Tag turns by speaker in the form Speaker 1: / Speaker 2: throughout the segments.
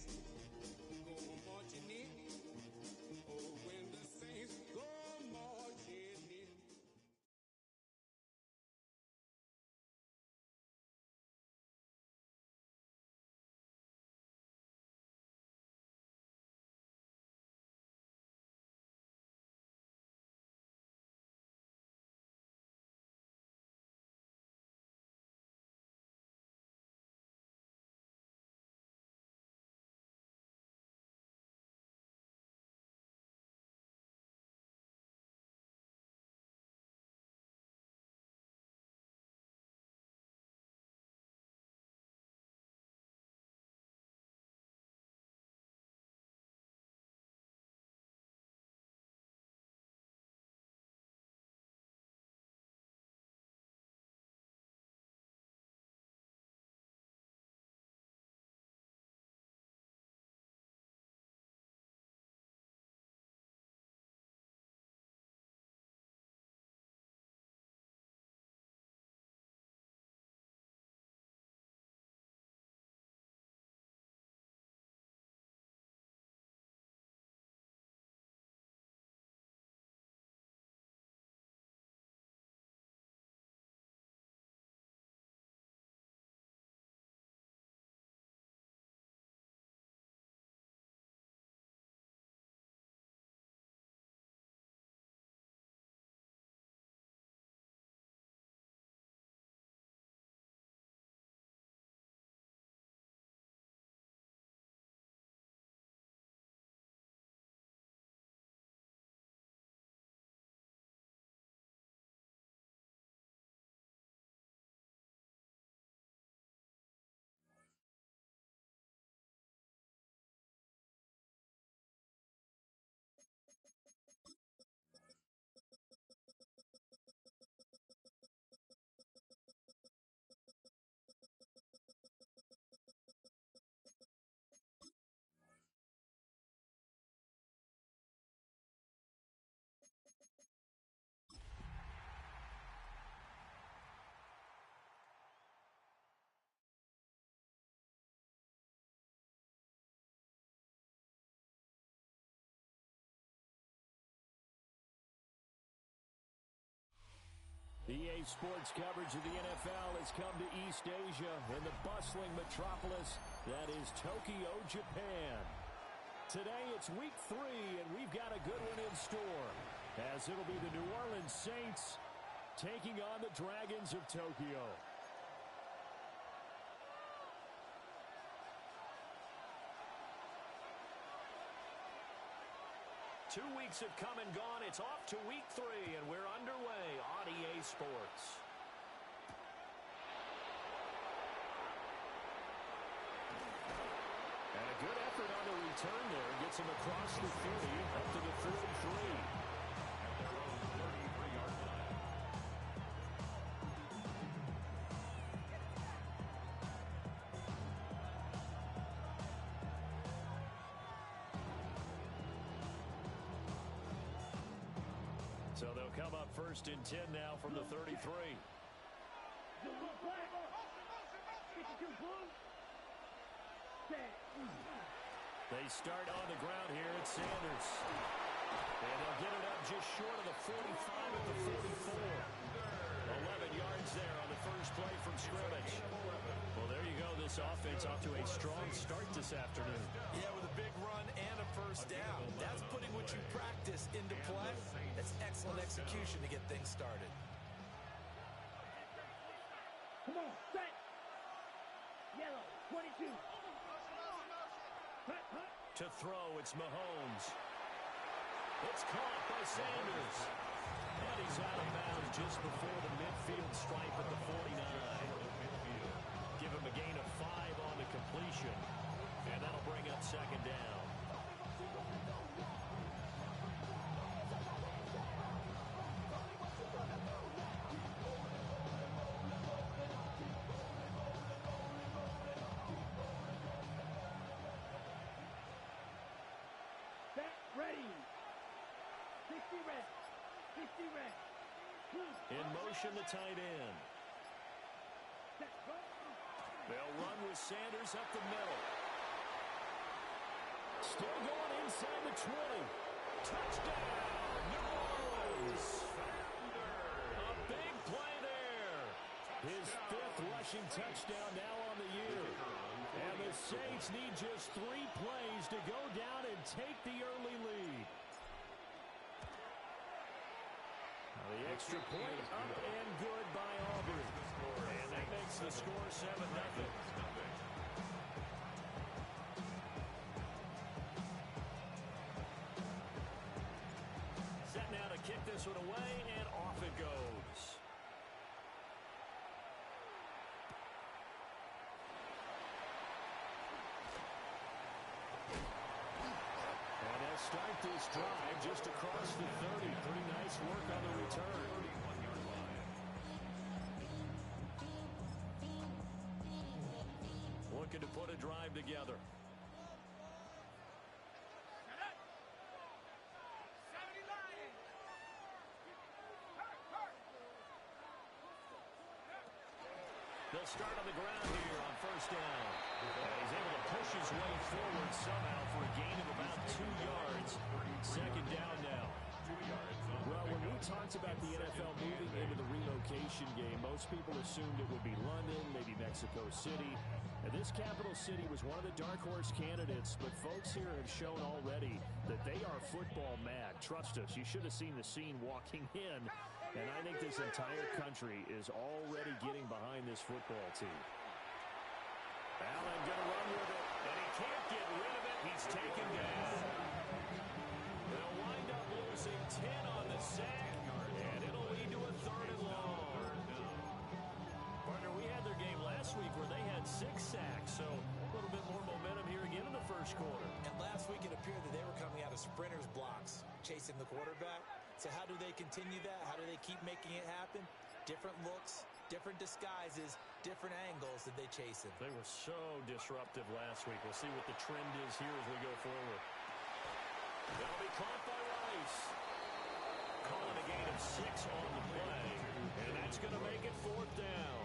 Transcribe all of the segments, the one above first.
Speaker 1: go marching in. Oh, when the saints go marching in.
Speaker 2: EA Sports coverage of the NFL has come to East Asia in the bustling metropolis that is Tokyo, Japan. Today it's week 3, and we've got a good one in store, as it'll be the New Orleans Saints taking on the Dragons of Tokyo. Two weeks have come and gone. It's off to week 3, and we're underway on EA Sports. And a good effort on the return there. Gets him across the 30, up to the 43. At their own 33-yard line. So they'll come up 1st and 10 now from the 33. They start on the ground here at Sanders. And they'll get it up just short of the 45 at the 44. 11 yards there on the first play from scrimmage. Well, there you go. This offense off to a strong start this afternoon.
Speaker 3: Yeah, with a big run and a first down. That's putting what you practice into play. That's excellent execution to get things started.
Speaker 4: Come on, set. Yellow, 22.
Speaker 2: To throw, it's Mahomes. It's caught by Sanders. And he's out of bounds just before the midfield stripe at the 49. Give him a gain of 5 on the completion. And that'll bring up 2nd down. In motion, the tight end. They'll run with Sanders up the middle. Still going inside the 20. Touchdown, New Orleans. A big play there. His 5th rushing touchdown now on the year. And the Saints need just 3 plays to go down and take the early lead. The extra point up and good by Aubrey. And that makes the score 7-0. Set now to kick this one away, and off it goes. And they'll start this drive just across the 30. Pretty nice work on the return. Looking to put a drive together. They'll start on the ground here on first down. He's able to push his way forward somehow for a gain of about 2 yards. Second down now. Well, when we talked about the NFL moving into the relocation game, most people assumed it would be London, maybe Mexico City. And this capital city was one of the dark horse candidates, but folks here have shown already that they are football mad. Trust us, you should have seen the scene walking in. And I think this entire country is already getting behind this football team. Allen going to run with it, and he can't get rid of it. He's taken down. They'll wind up losing 10 on the sack, and it'll lead to a 3rd and long. Partner, we had their game last week where they had 6 sacks, so a little bit more momentum here again in the first quarter.
Speaker 3: And last week it appeared that they were coming out of sprinters blocks, chasing the quarterback. So how do they continue that? How do they keep making it happen? Different looks, different disguises, different angles that they chase in.
Speaker 2: They were so disruptive last week. We'll see what the trend is here as we go forward. That'll be caught by Rice. Calling a gain of 6 on the play, and that's going to make it 4th down.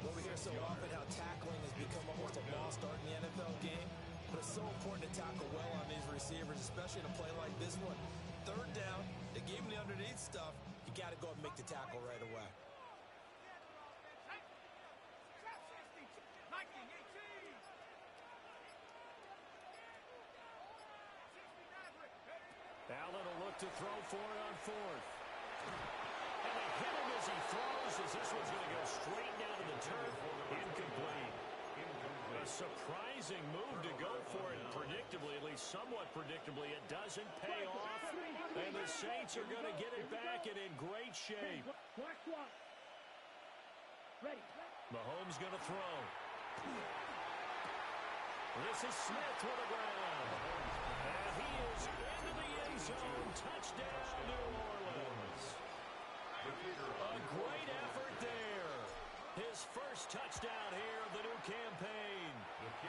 Speaker 3: Well, we hear so often how tackling has become almost a lost art in the NFL game, but it's so important to tackle well on these receivers, especially in a play like this one. 3rd down, they gave him the underneath stuff. You got to go and make the tackle right away.
Speaker 2: Allen will look to throw for it on 4th. And they hit him as he throws, as this one's going to go straight down to the turf. Incomplete. A surprising move to go for it, predictably, at least somewhat predictably. It doesn't pay off, and the Saints are going to get it back and in great shape. Mahomes going to throw. This is Smith with the ground. And he is into the end zone. Touchdown, New Orleans. A great effort there. His first touchdown here of the new campaign.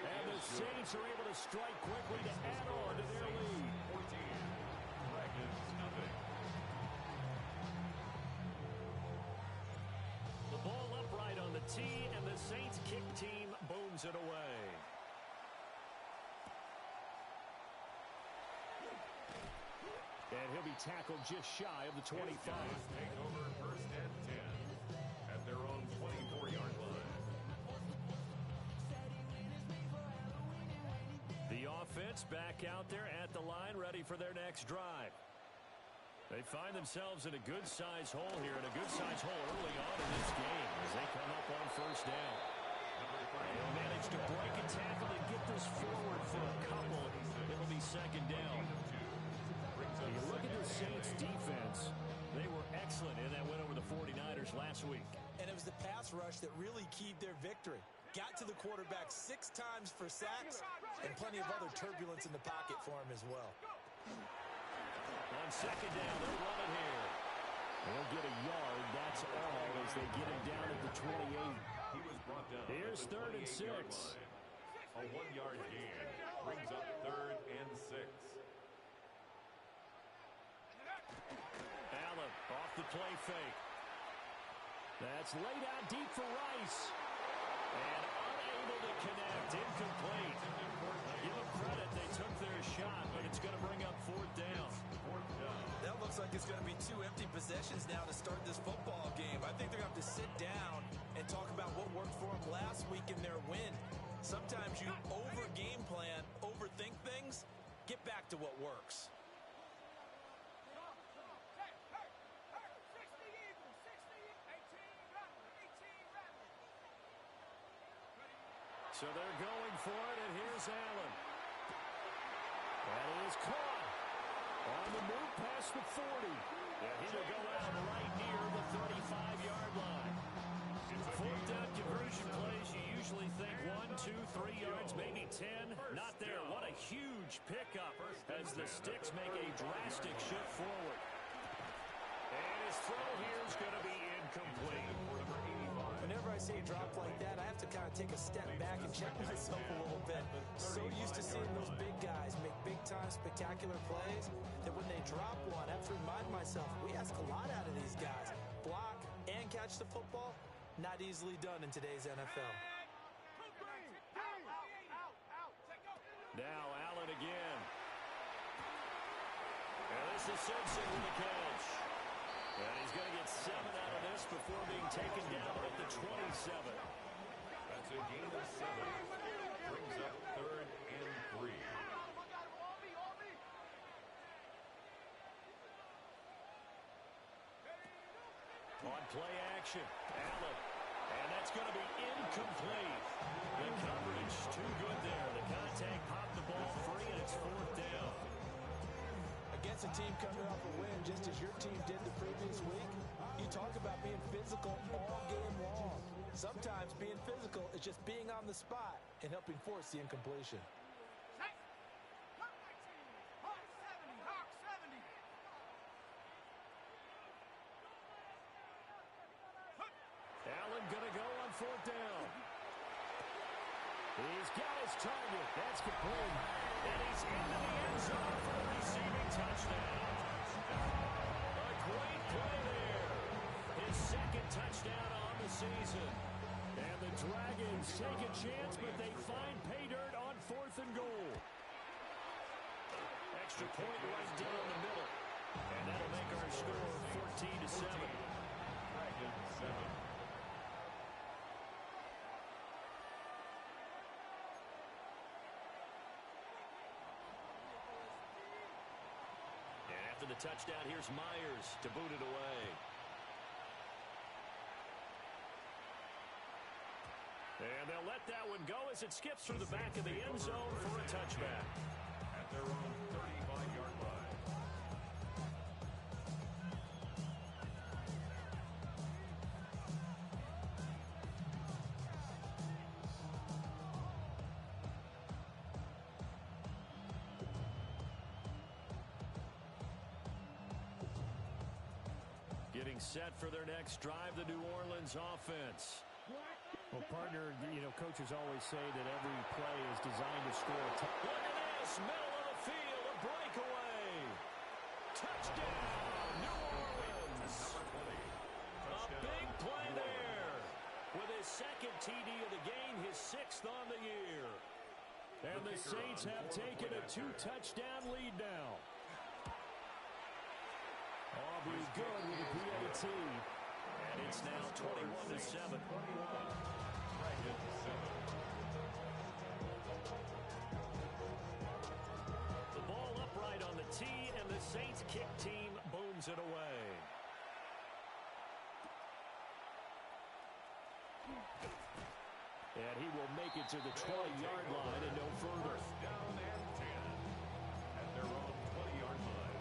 Speaker 2: And the Saints are able to strike quickly to add on to their lead. The ball upright on the tee, and the Saints kick team booms it away. And he'll be tackled just shy of the 25.
Speaker 5: Take over 1st and 10 at their own 24-yard line.
Speaker 2: The offense back out there at the line, ready for their next drive. They find themselves in a good-sized hole here, and a good-sized hole early on in this game as they come up on 1st down. They'll manage to break a tackle and get this forward for a couple. It'll be 2nd down. You look at the Saints' defense. They were excellent in that win over the 49ers last week.
Speaker 3: And it was the pass rush that really keyed their victory. Got to the quarterback 6 times for sacks and plenty of other turbulence in the pocket for him as well.
Speaker 2: On 2nd down, they'll run it here. They'll get a yard, that's all, as they get him down at the 28.
Speaker 5: He was brought down.
Speaker 2: Here's 3rd and 6.
Speaker 5: A 1-yard gain brings up 3rd and 6.
Speaker 2: Allen off the play fake. That's laid out deep for Rice. And unable to connect. Incomplete. Give them credit. They took their
Speaker 3: think it's going to be 2 empty possessions now to start this football game. I think they're going to have to sit down and talk about what worked for them last week in their win. Sometimes you over-game plan, overthink things. Get back to what works.
Speaker 2: So they're going for it, and here's Allen. That is caught. On the move past the 40. And he'll go out right near the 35-yard line. Fourth down conversion plays, you usually think 1, 2, 3 yards, maybe 10. Not there. What a huge pickup as the Sticks make a drastic shift forward. And his throw here is going to be incomplete.
Speaker 3: Whenever I see a drop like that, I have to kind of take a step back and check myself a little bit. So used to seeing those big guys make big-time spectacular plays that when they drop one, I have to remind myself, we ask a lot out of these guys. Block and catch the football, not easily done in today's NFL.
Speaker 2: Now Allen again. And this is Simpson with the catch. And he's going to get 7 out of this before being taken down at the 27.
Speaker 5: That's a gain of 7. Brings up 3rd and 3.
Speaker 2: On play action, Allen. And that's going to be incomplete. The coverage too good there. The contact popped the ball free, and it's 4th down.
Speaker 3: Against a team coming off a win, just as your team did the previous week, you talk about being physical all game long. Sometimes being physical is just being on the spot and helping force the incompletion.
Speaker 2: Allen going to go on 4th down. He's got his target. That's complete. And he's into the end zone for the receiving touchdown. A great play there. His 2nd touchdown on the season. And the Dragons take a chance, but they find pay dirt on 4th and goal. Extra point right down the middle. And that'll make our score 14-7.
Speaker 5: Dragons 7.
Speaker 2: After the touchdown, here's Myers to boot it away. And they'll let that one go as it skips through the back of the end zone for a touchback.
Speaker 5: At their own 35-yard line.
Speaker 2: Getting set for their next drive, the New Orleans offense. Well, partner, coaches always say that every play is designed to score a touchdown. Look at this, middle of the field, a breakaway. Touchdown, New Orleans. A big play there. With his 2nd TD of the game, his 6th on the year. And the Saints have taken a 2-touchdown lead now. Aubrey good with the PAT. And it's now 21-7. The ball upright on the tee, and the Saints kick team booms it away. And he will make it to the 20-yard line and no further.
Speaker 5: First down and 10 at their own 20-yard line.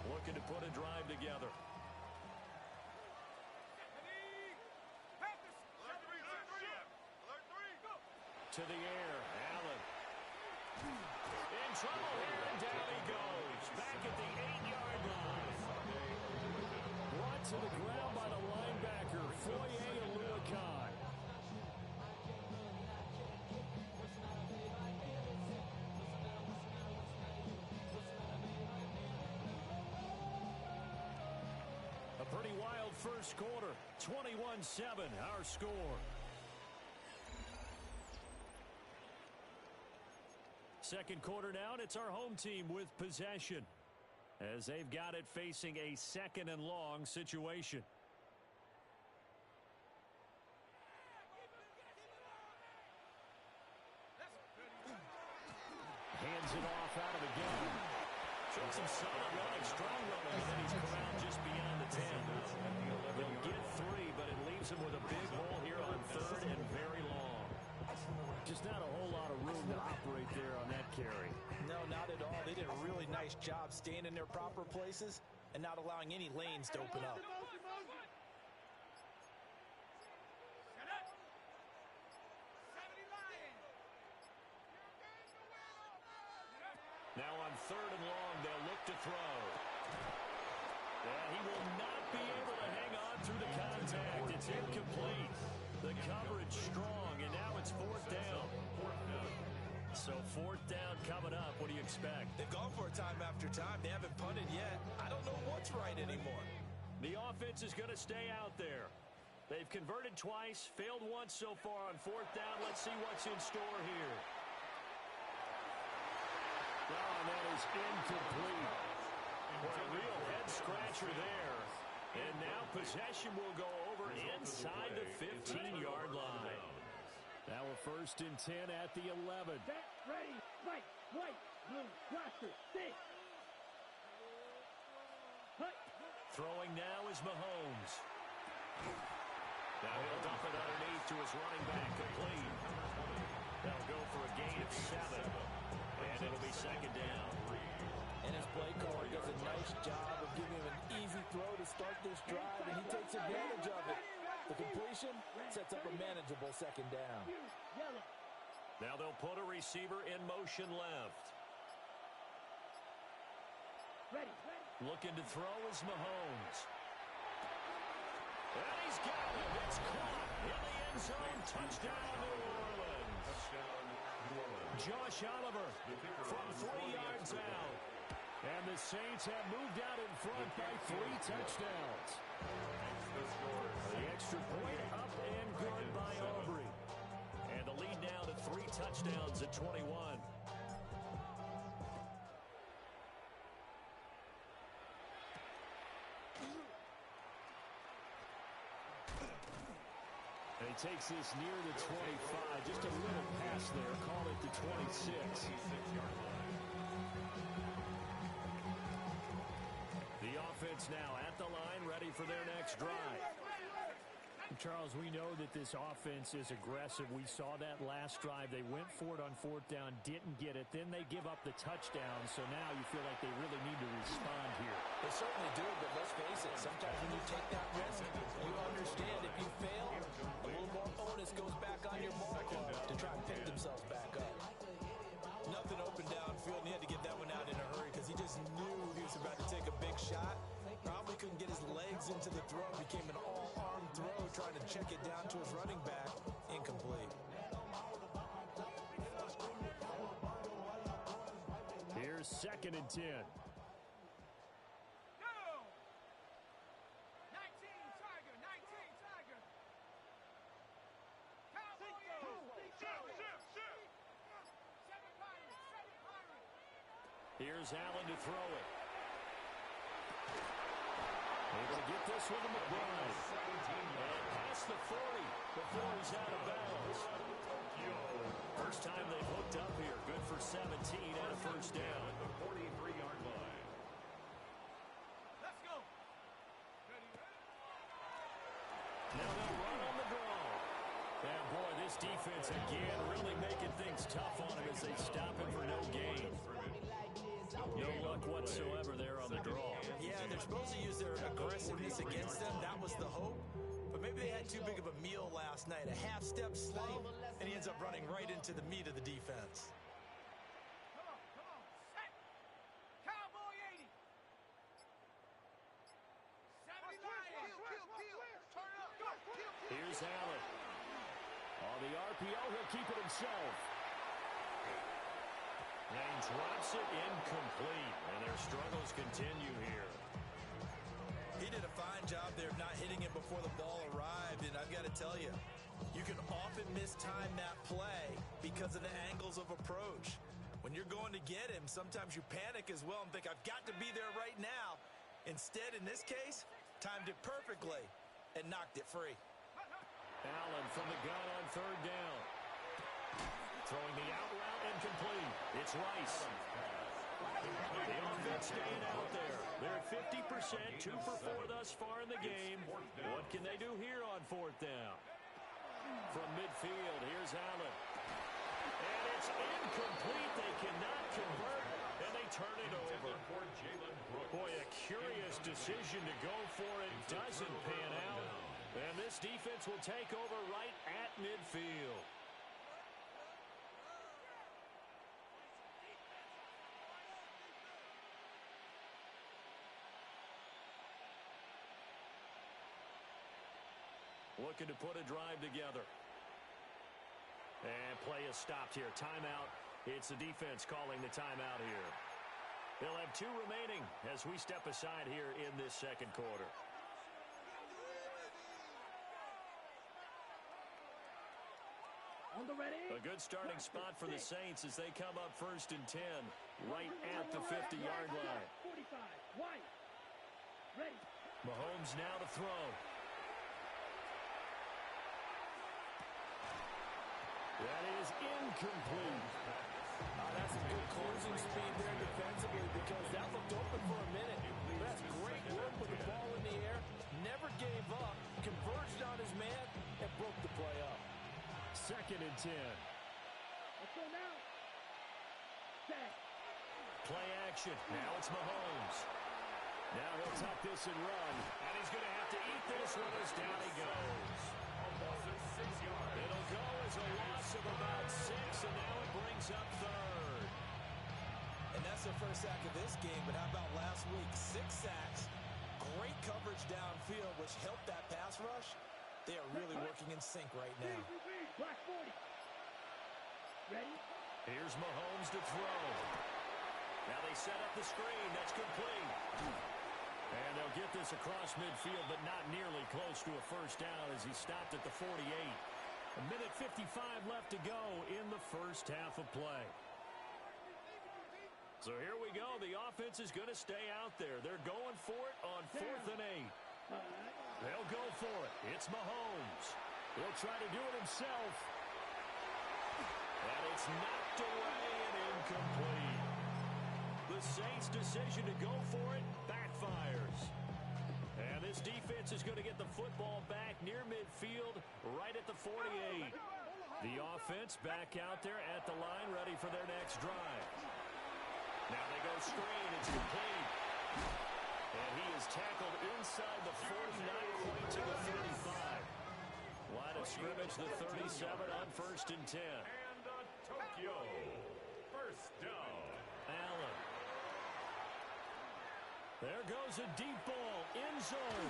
Speaker 2: Looking to put a drive together. To the air, Allen. In trouble here, and down he goes. Back at the 8-yard line. Brought to the ground by the linebacker, Foye Oluokun. A pretty wild first quarter. 21-7, our score. second quarter now, and it's our home team with possession, as they've got it facing a second and long situation. Hands it off out of the gun. Showing some solid running, strong running, and then he's corralled just beyond the 10. They'll get 3, but it leaves him with a big hole here on third and very long. Just not a whole lot of room to operate there on that carry.
Speaker 3: No, not at all. They did a really nice job staying in their proper places and not allowing any lanes to open up.
Speaker 2: Now on third and long, they'll look to throw. And he will not be able to hang on through the contact. It's incomplete. The coverage strong, and now it's fourth down. So fourth down coming up. What do you expect?
Speaker 3: They've gone for it time after time. They haven't punted yet. I don't know what's right anymore.
Speaker 2: The offense is going to stay out there. They've converted twice, failed once so far on fourth down. Let's see what's in store here. Oh, and that is incomplete. What a real head-scratcher there. And now possession will go over inside the 15-yard line. Now a first and 10 at the 11.
Speaker 4: Set, ready, fight, white, blue, roster, six.
Speaker 2: Throwing now is Mahomes. Now he'll dump it underneath to his running back, complete. That'll go for a gain of 7. And it'll be second down.
Speaker 3: And his play caller does a nice job of giving him an easy throw to start this drive, and he takes advantage of it. The completion sets up a manageable second down.
Speaker 2: Now they'll put a receiver in motion left.
Speaker 4: Ready.
Speaker 2: Looking to throw is Mahomes. And he's got it. It's caught in the end zone. Touchdown, New Orleans. Josh Oliver from 3 yards out. And the Saints have moved out in front by 3 touchdowns. The extra point up and good by Aubrey. And the lead now to 3 touchdowns at 21. And he takes this near the 25. Just a little pass there. Call it the 26. The offense now at the line, ready for their next drive.
Speaker 6: Charles, we know that this offense is aggressive. We saw that last drive. They went for it on fourth down, didn't get it. Then they give up the touchdown. So now you feel like they really need to respond here.
Speaker 3: They certainly do, but let's face it, sometimes when you take that risk, you understand if you fail, a little more onus goes back on your ball club to try and pick themselves back up. Nothing open downfield, and he had to get that one out in a hurry because he just knew he was about to take a big shot. Probably couldn't get his legs into the throw. Became an all-arm throw, trying to check it down to his running back. Incomplete.
Speaker 2: Here's second and 10. Here's Allen to throw it. Able to get this with McBride. And past the 40 before he's out of bounds. First time they've hooked up here. Good for 17 and a first down.
Speaker 5: The 43-yard line.
Speaker 1: Let's go.
Speaker 2: Now they'll run on the draw. And boy, this defense again really making things tough on him as they stop him for no gain. No luck whatsoever there on the draw.
Speaker 3: Yeah, they're supposed to use their aggressiveness against them. That was the hope. But maybe they had too big of a meal last night. A half-step slow, and he ends up running right into the meat of the defense.
Speaker 1: Come on. Set. Cowboy 80. 70 Lions. Turn up. Go.
Speaker 2: Here's Allen. On the RPO, he'll keep it himself. And drops it incomplete. And their struggles continue here.
Speaker 3: He did a fine job there of not hitting it before the ball arrived. And I've got to tell you, you can often mistime that play because of the angles of approach. When you're going to get him, sometimes you panic as well and think, I've got to be there right now. Instead, in this case, timed it perfectly and knocked it free.
Speaker 2: Allen from the gun on third down. Throwing the out route incomplete. It's Rice. The offense staying out there. They're at 50%, 2 for 4 thus far in the game. What can they do here on fourth down? From midfield, here's Allen. And it's incomplete. They cannot convert, and they turn it over. Boy, a curious decision to go for it. Doesn't pan out. And this defense will take over right at midfield. Looking to put a drive together. And play is stopped here. Timeout. It's the defense calling the timeout here. They'll have 2 remaining as we step aside here in this second quarter.
Speaker 4: On the ready.
Speaker 2: A good starting spot for the Saints as they come up 1st and 10 right at the 50-yard line.
Speaker 4: 45. White. Ready.
Speaker 2: Mahomes now to throw. That is incomplete.
Speaker 3: That's some good closing speed there defensively because that looked open for a minute. That's great work with the ball in the air. Never gave up. Converged on his man and broke the play up.
Speaker 2: 2nd and 10.
Speaker 4: Let's go now. Set.
Speaker 2: Play action. Now it's Mahomes. Now he'll tuck this and run. And he's going to have to eat this one as down he goes. It'll go as a loss of about 6, and now it brings up 3rd.
Speaker 3: And that's their first sack of this game, but how about last week? 6 sacks, great coverage downfield, which helped that pass rush. They are really working in sync right now.
Speaker 4: Black 40. Ready.
Speaker 2: Here's Mahomes to throw. Now they set up the screen. That's complete. And they'll get this across midfield, but not nearly close to a first down as he stopped at the 48. 1:55 left to go in the first half of play. So here we go. The offense is going to stay out there. They're going for it on 4th and 8. They'll go for it. It's Mahomes. He'll try to do it himself. And it's knocked away and incomplete. The Saints' decision to go for it backfires. And this defense is going to get the football back near midfield, right at the 48. The offense back out there at the line, ready for their next drive. Now they go screen. It's complete. And he is tackled inside the 49, point to the 35. Line of scrimmage, the 37 on 1st and 10.
Speaker 5: And Tokyo. First down.
Speaker 2: Allen. There goes a deep ball, end zone.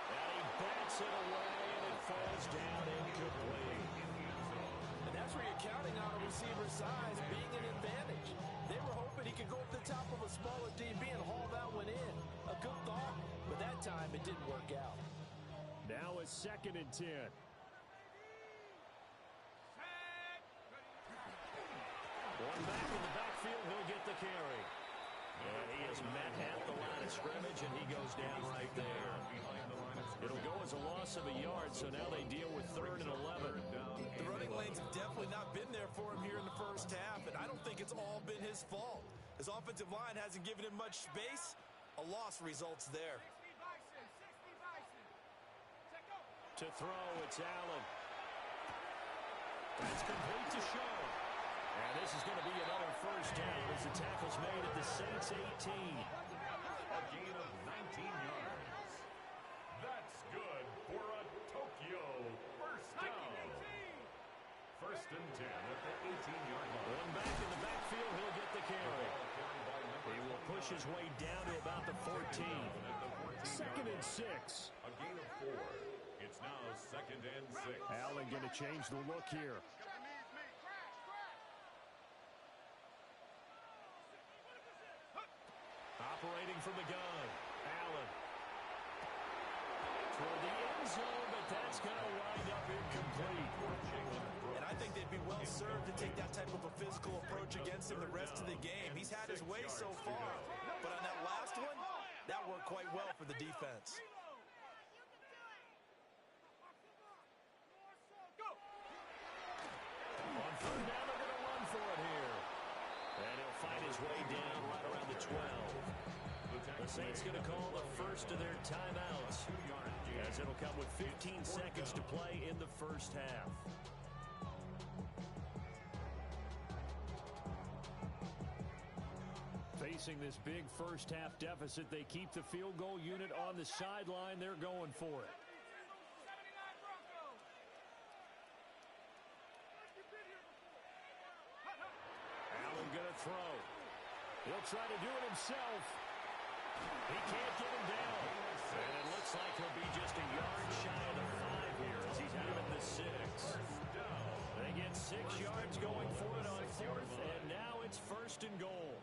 Speaker 2: And he bats it away, and it falls down incomplete.
Speaker 3: And that's where you're counting on a receiver's size being an advantage. They were hoping he could go up the top of a smaller DB and haul that one in. A good thought, but that time it didn't work out.
Speaker 2: Now it's 2nd and 10. One back in the backfield, he'll get the carry. And he has met at the line of scrimmage, and he goes down right there. It'll go as a loss of a yard, so now they deal with 3rd and 11.
Speaker 3: The running lanes have definitely not been there for him here in the first half, and I don't think it's all been his fault. His offensive line hasn't given him much space. A loss results there.
Speaker 2: To throw, it's Allen. That's complete to Shaw. And this is going to be another first down as the tackle's made at the Saints 18.
Speaker 5: A gain of 19 yards. That's good for a Tokyo first down. 1st and 10 at the 18-yard line.
Speaker 2: One back in the backfield, he'll get the carry. He will push his way down to about the 14. 2nd and 6.
Speaker 5: A gain of 4. It's now 2nd and 6.
Speaker 2: Allen going to change the look here. Operating from the gun, Allen. Toward the end zone, but that's going to wind up incomplete.
Speaker 3: And I think they'd be well serve to take that type of a physical approach against him the rest of the game. He's had his way so far, but on that last one, that worked quite well for the defense.
Speaker 2: On third down, they're going to run for it here. And he'll find his way down right around the 12. The Saints going to call the first of their timeouts, as it'll come with 15 seconds to play in the first half. Facing this big first half deficit, they keep the field goal unit on the sideline. They're going for it. Allen going to throw. He'll try to do it himself. He can't get him down. And it looks like he'll be just a yard shy of the 5 here as he's out at the 6. They get 6 yards going for it on 4th, and now it's 1st and goal.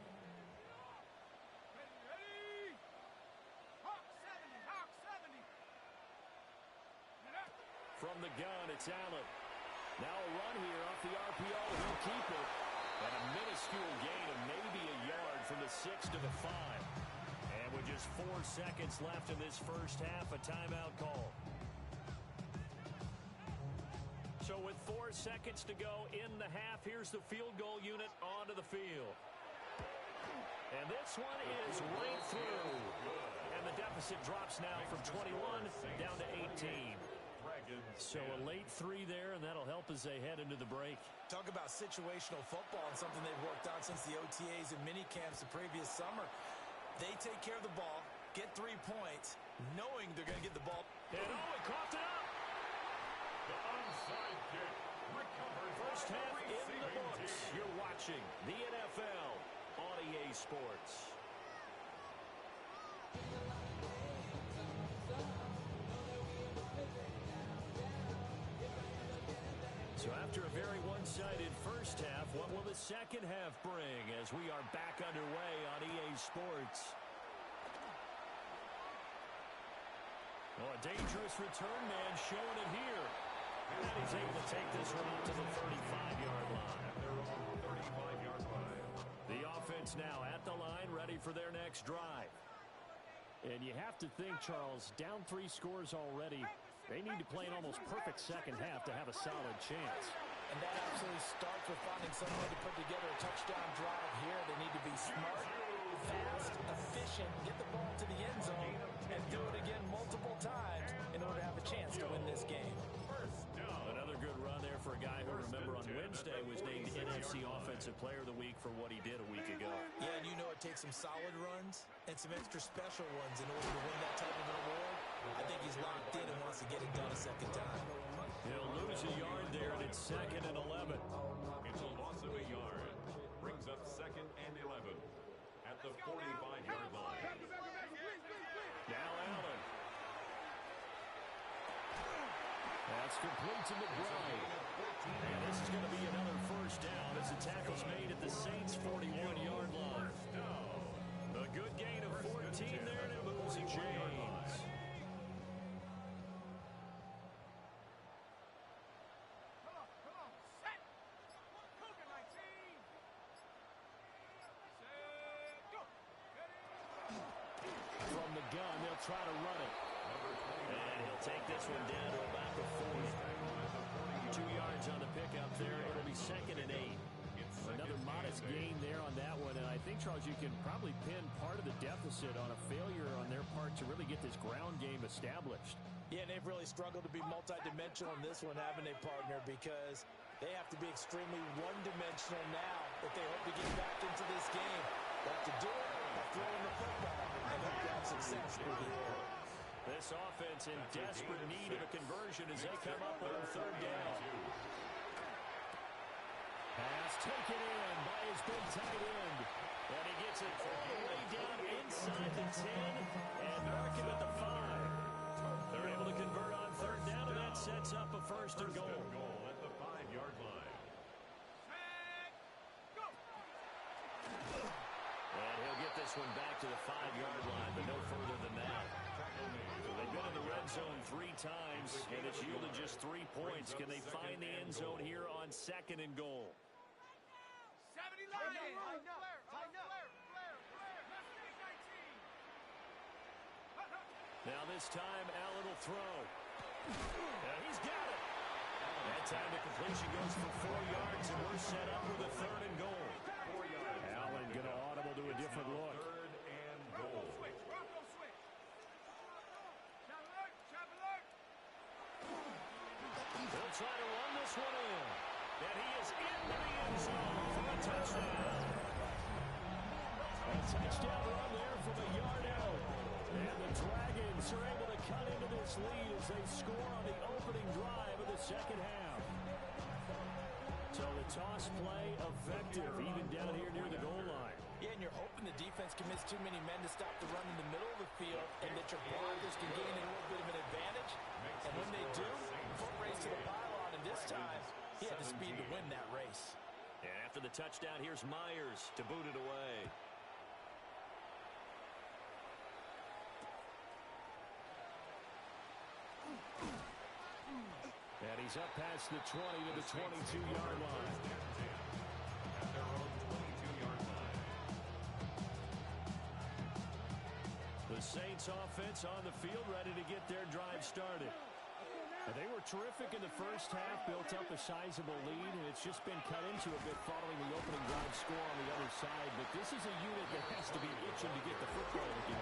Speaker 2: From the gun, it's Allen. Now a run here off the RPO. He'll keep it. And a minuscule gain of maybe a yard from the 6 to the 5. And with just 4 seconds left in this first half, a timeout call. So with 4 seconds to go in the half, here's the field goal unit onto the field. And this one is right through. And the deficit drops now from 21 down to 18. So a late 3 there, and that'll help as they head into the break.
Speaker 3: Talk about situational football and something they've worked on since the OTAs and mini camps the previous summer. They take care of the ball, get 3 points, knowing they're going to get the ball.
Speaker 2: And he coughed it up.
Speaker 5: The onside kick recovered.
Speaker 2: First half in the books. You're watching the NFL on EA Sports. So after a very one-sided first half, what will the second half bring as we are back underway on EA Sports? Oh, a dangerous return man showing it here. And he's able to take this one up to the 35-yard line. The offense now at the line, ready for their next drive. And you have to think, Charles, down 3 scores already. They need to play an almost perfect second half to have a solid chance.
Speaker 3: And that absolutely starts with finding some way to put together a touchdown drive here. They need to be smart, fast, efficient, get the ball to the end zone, and do it again multiple times in order to have a chance to win this game.
Speaker 2: Another good run there for a guy who, remember, on Wednesday was named NFC Offensive Player of the Week for what he did a week ago.
Speaker 3: Yeah, and you know it takes some solid runs and some extra special ones in order to win that type of an award. I think he's locked in and wants to get it done a second time.
Speaker 2: He'll lose a yard there, and it's 2nd and 11.
Speaker 5: It's a loss of a yard. Brings up 2nd and 11 at the 45-yard line.
Speaker 2: Now Allen. That's complete to McBride. And this is going to be another first down as the tackle's made at the Saints' 41-yard line. A good gain of 14 there, and it moves in James. From the gun, they'll try to run it. And he'll take this one down to about the 40. 2 yards on the pickup there. It'll be 2nd and 8. Another modest gain there on that one. And I think, Charles, you can probably pin part of the deficit on a failure on their part to really get this ground game established.
Speaker 3: Yeah, and they've really struggled to be multidimensional in this one, haven't they, partner? Because they have to be extremely one-dimensional now if they hope to get back into this game. They have to do it by throwing the football and hope to have success through the air.
Speaker 2: This offense in desperate need of a conversion as they come up on 3rd down. Pass taken in by his big tight end. And he gets it all the way down inside the 10 and mark him at the 5. They're able to convert on 3rd down, and that sets up a 1st and goal.
Speaker 5: At the 5-yard line.
Speaker 2: And he'll get this one back to the 5-yard line, but no further than that. They've been in the red zone 3 times, and it's yielded just 3 points. Can they find the end zone here on 2nd and goal?
Speaker 1: 70 line.
Speaker 2: Now this time, Allen will throw. And he's got it. That time the completion goes for 4 yards, and we're set up with a 3rd and goal. Allen going to audible to a different look.
Speaker 5: 3rd and goal.
Speaker 2: They'll try to run this one in. And he is into the end zone for a touchdown. A touchdown run there from a yard out. And the Dragons are able to cut into this lead as they score on the opening drive of the 2nd half. So the toss play effective, even down here near the goal line.
Speaker 3: Yeah, and you're hoping the defense commits too many men to stop the run in the middle of the field and that your blockers can gain a little bit of an advantage. And when they do, foot race to the pylon, and this time, he had the speed to win that race.
Speaker 2: And after the touchdown, here's Myers to boot it away. And he's up past the 20 to the 22-yard line.
Speaker 5: At their own 22-yard line.
Speaker 2: The Saints offense on the field ready to get their drive started. And they were terrific in the first half, built up a sizable lead, and it's just been cut into a bit following the opening drive score on the other side. But this is a unit that has to be itching to get the football again.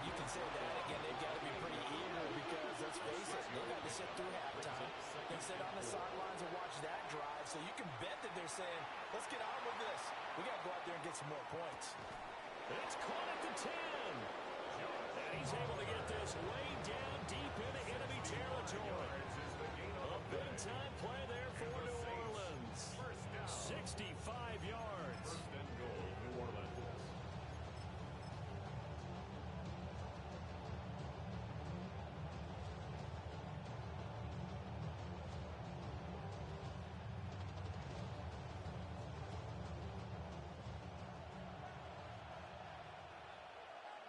Speaker 3: You can say that again. They've got to be pretty eager because, let's face it, they've got to sit through halftime and sit on the sidelines and watch that drive. So you can bet that they're saying, let's get on with this. We got to go out there and get some more points.
Speaker 2: It's caught at the 10. And he's able to get this way down deep into enemy territory. A big-time play there for New Orleans. 65 yards.
Speaker 5: 1st and goal, New Orleans.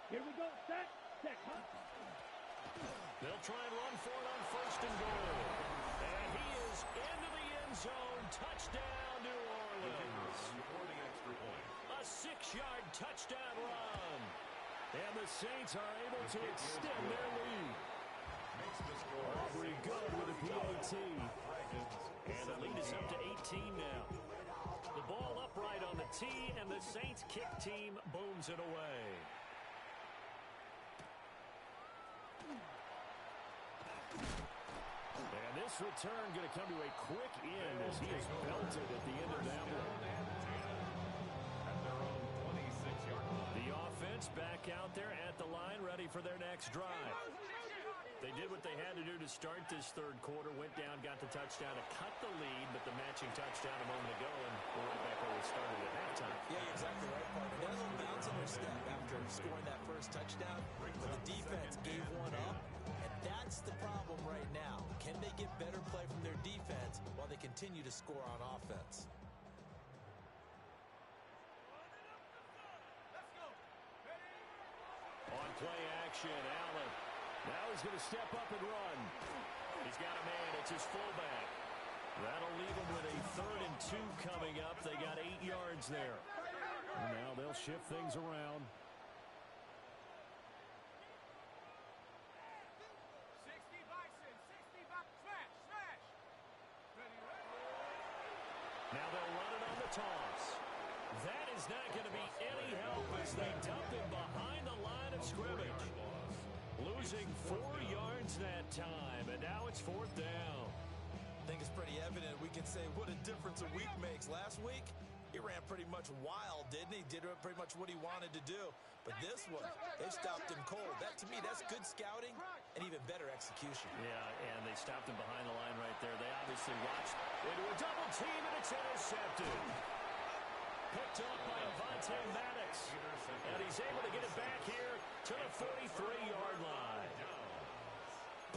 Speaker 4: Here we go. Set. Huh?
Speaker 2: They'll try and run for it on 1st and goal. And he is into the end zone. Touchdown, New Orleans.
Speaker 5: For the extra point.
Speaker 2: A 6-yard touchdown run. And the Saints are able to extend their lead.
Speaker 5: Makes the score
Speaker 2: Aubrey good with a PAT. And the lead is up to 18 now. The ball upright on the tee, and the Saints kick team booms it away. And this return going to come to a quick end as he is belted at the end of that one.
Speaker 5: At their own 26-yard line.
Speaker 2: The offense back out there at the line, ready for their next drive. They did what they had to do to start this 3rd quarter, went down, got the touchdown to cut the lead, but the matching touchdown a moment ago, and we're right back where we started at halftime.
Speaker 3: Yeah, you're exactly right, partner. There's a little bounce in their step after scoring that first touchdown, but the defense gave one up, and that's the problem right now. Can they get better play from their defense while they continue to score on offense?
Speaker 2: On play action, Allen. Now he's going to step up and run. He's got a man. It's his fullback. That'll leave him with a 3rd and 2 coming up. They got 8 yards there. And now they'll shift things around. Now they'll run it on the toss. That is not going to be any help as they dump him behind the line of scrimmage. Losing 4 yards that time, and now it's 4th down.
Speaker 3: I think it's pretty evident. We can say what a difference a week makes. Last week, he ran pretty much wild, didn't he? Did pretty much what he wanted to do. But this one, they stopped him cold. That, to me, that's good scouting and even better execution.
Speaker 2: Yeah, and they stopped him behind the line right there. They obviously watched into a double team, and it's intercepted. Picked up by Avonte Maddox. And he's able to get it back here to the 43-yard line.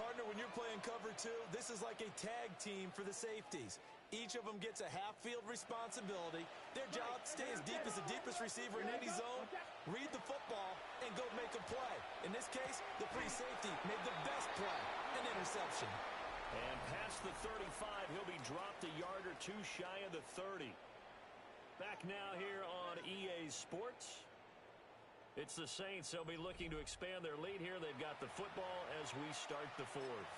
Speaker 3: Partner, when you're playing cover two, this is like a tag team for the safeties. Each of them gets a half-field responsibility. Their job, stay as deep as the deepest receiver in any zone, read the football, and go make a play. In this case, the free safety made the best play, an interception.
Speaker 2: And past the 35, he'll be dropped a yard or two shy of the 30. Back now here on EA Sports. It's the Saints. They'll be looking to expand their lead here. They've got the football as we start the fourth.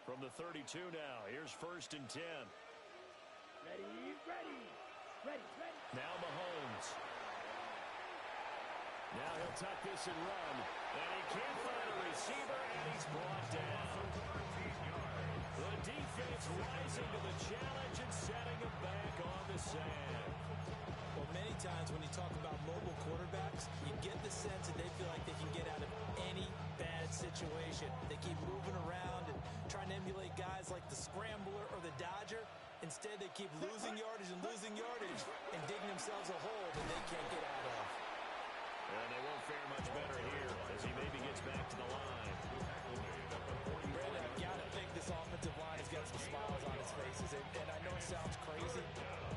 Speaker 2: From the 32 now, here's 1st and 10.
Speaker 4: Ready.
Speaker 2: Now Mahomes. Now he'll tuck this and run. And he can't find a receiver, and he's brought down. The defense rising to the challenge and setting him back on the sand.
Speaker 3: Well, many times when you talk about mobile quarterbacks, you get the sense that they feel like they can get out of any bad situation. They keep moving around and trying to emulate guys like the Scrambler or the Dodger. Instead, they keep losing yardage and digging themselves a hole that they can't get out of.
Speaker 2: And they won't fare much better here as he maybe gets back to the line.
Speaker 3: Brandon, I've got to think this offensive line has got some smiles on its faces. And I know it sounds crazy,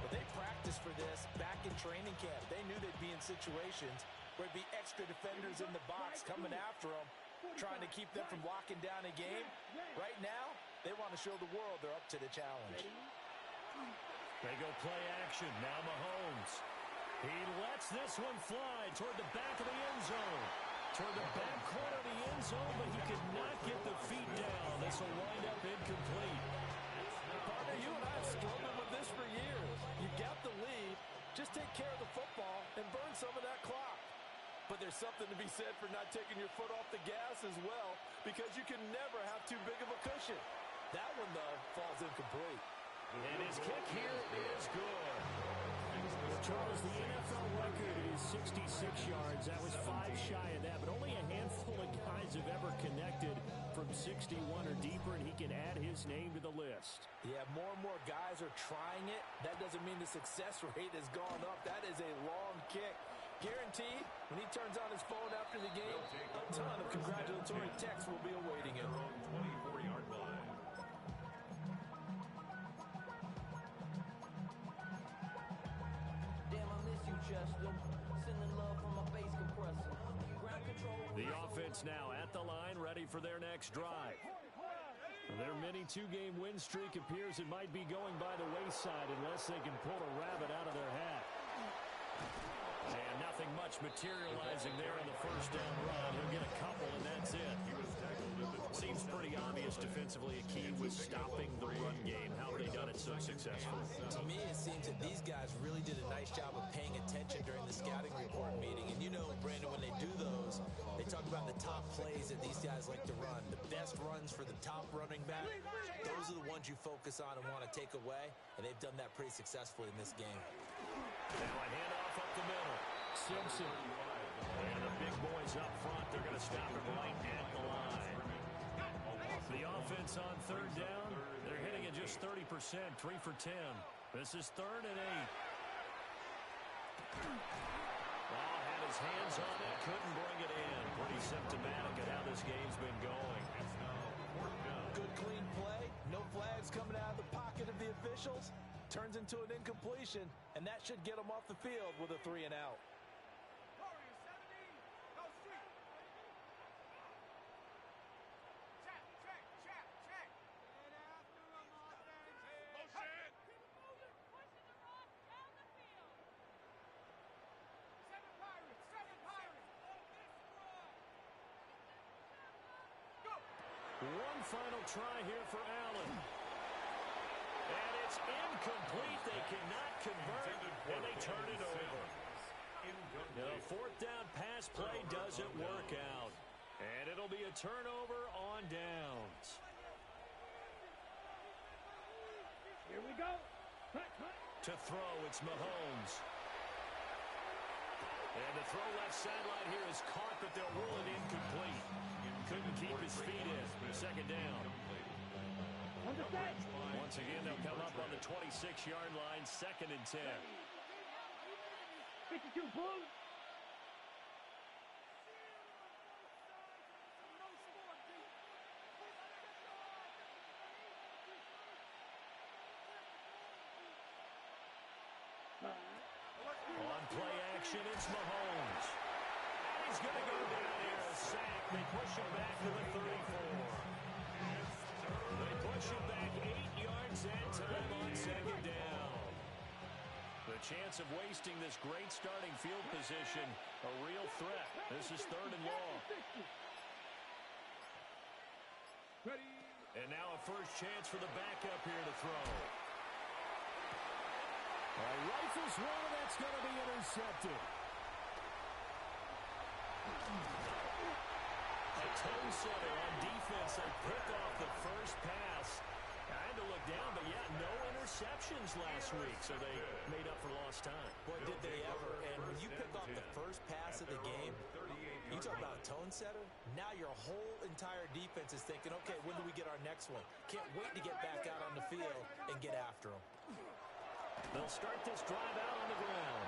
Speaker 3: but they practiced for this back in training camp. They knew they'd be in situations where it'd be extra defenders in the box coming after them, trying to keep them from locking down a game. Right now, they want to show the world they're up to the challenge.
Speaker 2: They go play action. Now Mahomes. He lets this one fly toward the back of the end zone. Toward the back corner of the end zone, but he could not get the feet down. This will wind up incomplete.
Speaker 3: Partner, you and I have struggled with this for years. You've got the lead. Just take care of the football and burn some of that clock. But there's something to be said for not taking your foot off the gas as well, because you can never have too big of a cushion. That one, though, falls incomplete.
Speaker 2: And his kick here is good. Charles, the NFL record is 66 yards. That was 5 shy of that, but only a handful of guys have ever connected from 61 or deeper, and he can add his name to the list.
Speaker 3: Yeah, more and more guys are trying it. That doesn't mean the success rate has gone up. That is a long kick. Guaranteed, when he turns on his phone after the game, a ton of congratulatory texts will be awaiting him.
Speaker 5: 24-yard line.
Speaker 2: The offense now at the line, ready for their next drive. Their mini two-game win streak appears it might be going by the wayside unless they can pull a rabbit out of their hat. And nothing much materializing there in the first down run. He'll get a couple, and that's it. Seems pretty obvious defensively. A key was stopping the run game. How have they done it so successfully?
Speaker 3: To me, it seems that these guys really did a nice job of paying attention during the scouting report meeting. And you know, Brandon, when they do those, they talk about the top plays that these guys like to run, the best runs for the top running back. Those are the ones you focus on and want to take away, and they've done that pretty successfully in this game.
Speaker 2: Now a handoff up the middle. Simpson. And the big boys up front, they're going to stop him right at the line. The offense on third down, they're hitting at just 30%, 3 for 10. This is 3rd and 8. Ball had his hands on it, couldn't bring it in. Pretty symptomatic of how this game's been going.
Speaker 3: Good clean play, no flags coming out of the pocket of the officials. Turns into an incompletion, and that should get them off the field with a 3 and out.
Speaker 2: One final try here for Allen. And it's incomplete. They cannot convert, and they turn it over. The 4th down pass play doesn't work out. And it'll be a turnover on downs.
Speaker 4: Here we go.
Speaker 2: To throw, it's Mahomes. And the throw left sideline here is caught, but they'll rule it incomplete. Couldn't keep his feet in. 2nd down. Once again, they'll come up on the 26-yard line, 2nd and 10.
Speaker 4: 52 blue.
Speaker 2: play action. It's Mahomes. And he's going to go down here. A sack. They push him back to the 34. They push him back 8 yards and time on second down. The chance of wasting this great starting field position, a real threat. This is 3rd and long.
Speaker 4: Ready.
Speaker 2: And now a first chance for the backup here to throw. Rifles one, and that's going to be intercepted. A toe setter on defense. They pick off the first pass. I had to look down, but yeah, no interceptions last week, so they made up for lost time.
Speaker 3: Boy, did they ever. And when you pick off the first pass of the game, you talk about a tone setter. Now your whole entire defense is thinking, okay, when do we get our next one? Can't wait to get back out on the field and get after them.
Speaker 2: They'll start this drive out on the ground.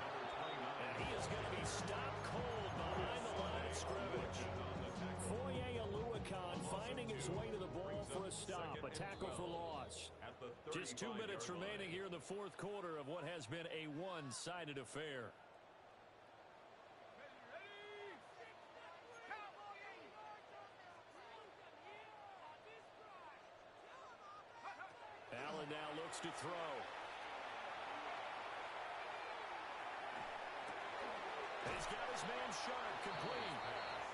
Speaker 2: And he is going to be stopped cold behind the line of scrimmage. Foye Oluokun finding his way to the ball for a stop. A tackle for loss. Just 2 minutes remaining here in the 4th quarter of what has been a one-sided affair. Allen now looks to throw. He's got his man Sharp complete.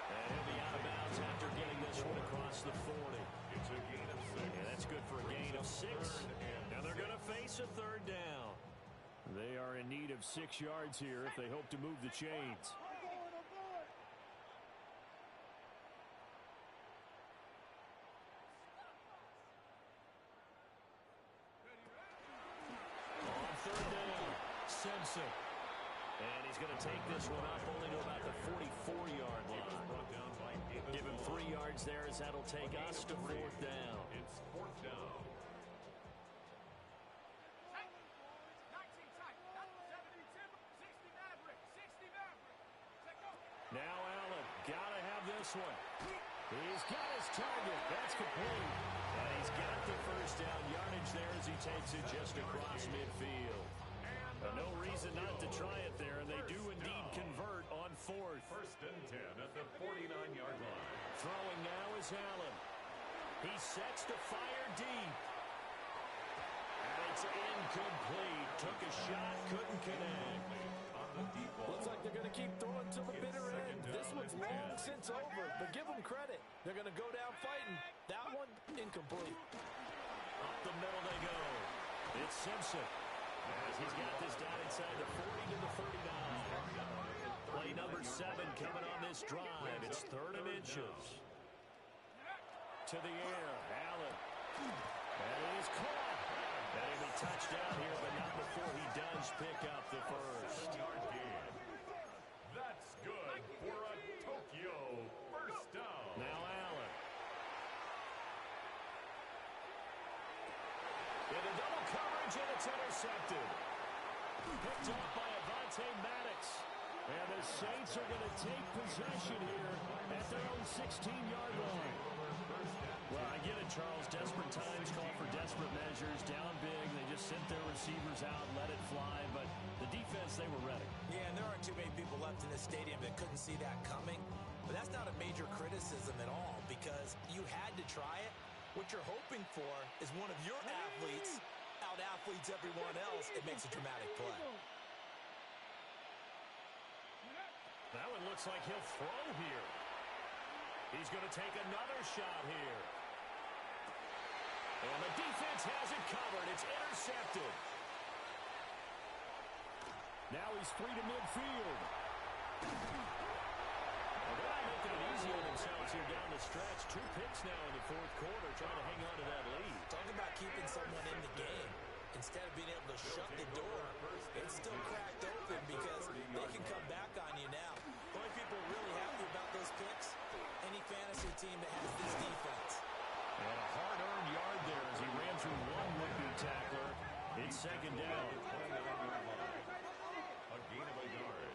Speaker 2: And he'll be out of bounds after getting this one across the 40.
Speaker 5: It's a gain of 6.
Speaker 2: And that's good for a gain of 6. And they're going to face a 3rd down. They are in need of 6 yards here if they hope to move the chains. On 3rd down, Simpson. And he's going to take this one up only to about the 44-yard line. Give him 3 yards there as that'll take us to 4th down.
Speaker 5: It's 4th down.
Speaker 2: Now Allen, gotta have this one. He's got his target. That's complete. And he's got the first down yardage there as he takes it just across midfield. No reason not to try it there, and they do indeed convert on 4th.
Speaker 5: 1st and 10 at the 49-yard line.
Speaker 2: Throwing now is Allen. He sets to fire deep. And it's incomplete. Took a shot, couldn't connect.
Speaker 3: Looks like they're going to keep throwing to the bitter end. This one's long since over, but give them credit. They're going to go down fighting. That one, incomplete.
Speaker 2: Up the middle they go. It's Simpson. As he's got this down inside the 40 to the 39. Play number 7 coming on this drive. It's 3rd and inches. To the air, Allen. And it is caught. And he'll be touched down here, but not before he does pick up the first.
Speaker 5: 7-yard gain. That's good for a Tokyo first down.
Speaker 2: Now Allen. Into double coverage, and it's intercepted. Picked off by Avonte Maddox. And the Saints are going to take possession here at their own 16-yard line. Well, I get it, Charles. Desperate times call for desperate measures. Down big, they just sent their receivers out, let it fly. But the defense, they were ready.
Speaker 3: Yeah, and there aren't too many people left in this stadium that couldn't see that coming. But that's not a major criticism at all, because you had to try it. What you're hoping for is one of your athletes out-athletes everyone else. It makes a dramatic play.
Speaker 2: That one looks like he'll throw here. He's going to take another shot here. And the defense has it covered. It's intercepted. Now he's free to midfield. Well, they're not making it easy on themselves here down the stretch. 2 picks now in the 4th quarter, trying to hang on to that lead.
Speaker 3: Talk about keeping someone in the game. Instead of being able to shut the door, it's still cracked open because they can come back on you now. The only people really happy about those picks, any fantasy team that has this defense.
Speaker 2: And a hard-earned yard there as he ran through one would-be tackler. It's 2nd down.
Speaker 5: A gain of a yard.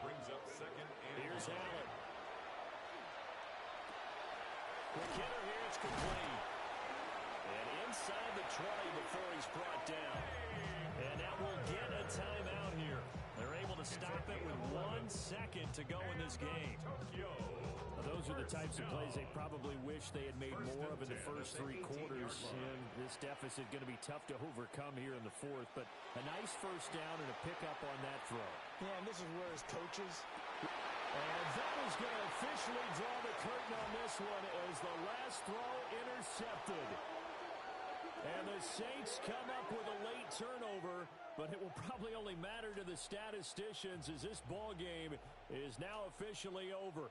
Speaker 5: Brings up 2nd and
Speaker 2: Here's Allen. McKinnon here, it's complete. And inside the 20 before he's brought down. And that will get a timeout here. They're able to
Speaker 6: to stop it with 1 second to go in this game.
Speaker 2: Now, those are the types of plays they probably wish they had made more of in the first 3 quarters. And this deficit going to be tough to overcome here in the 4th. But a nice first down and a pickup on that throw.
Speaker 3: Yeah, and this is where his coaches...
Speaker 2: And that is going to officially draw the curtain on this one as the last throw intercepted. And the Saints come up with a late turnover, but it will probably only matter to the statisticians as this ball game is now officially over.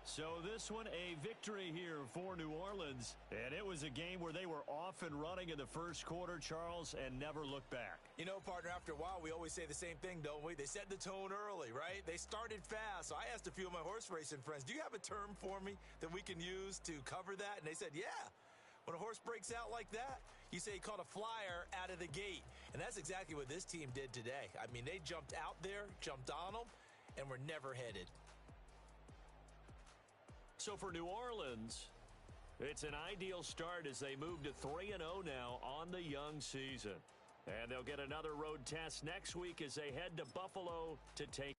Speaker 6: So this one, a victory here for New Orleans. And it was a game where they were off and running in the first quarter, Charles, and never looked back.
Speaker 3: You know, partner, after a while, we always say the same thing, don't we? They set the tone early, right? They started fast. So I asked a few of my horse racing friends, do you have a term for me that we can use to cover that? And they said, yeah. When a horse breaks out like that, you say he caught a flyer out of the gate. And that's exactly what this team did today. I mean, they jumped out there, jumped on them, and were never headed.
Speaker 6: So for New Orleans, it's an ideal start as they move to 3-0 now on the young season. And they'll get another road test next week as they head to Buffalo to take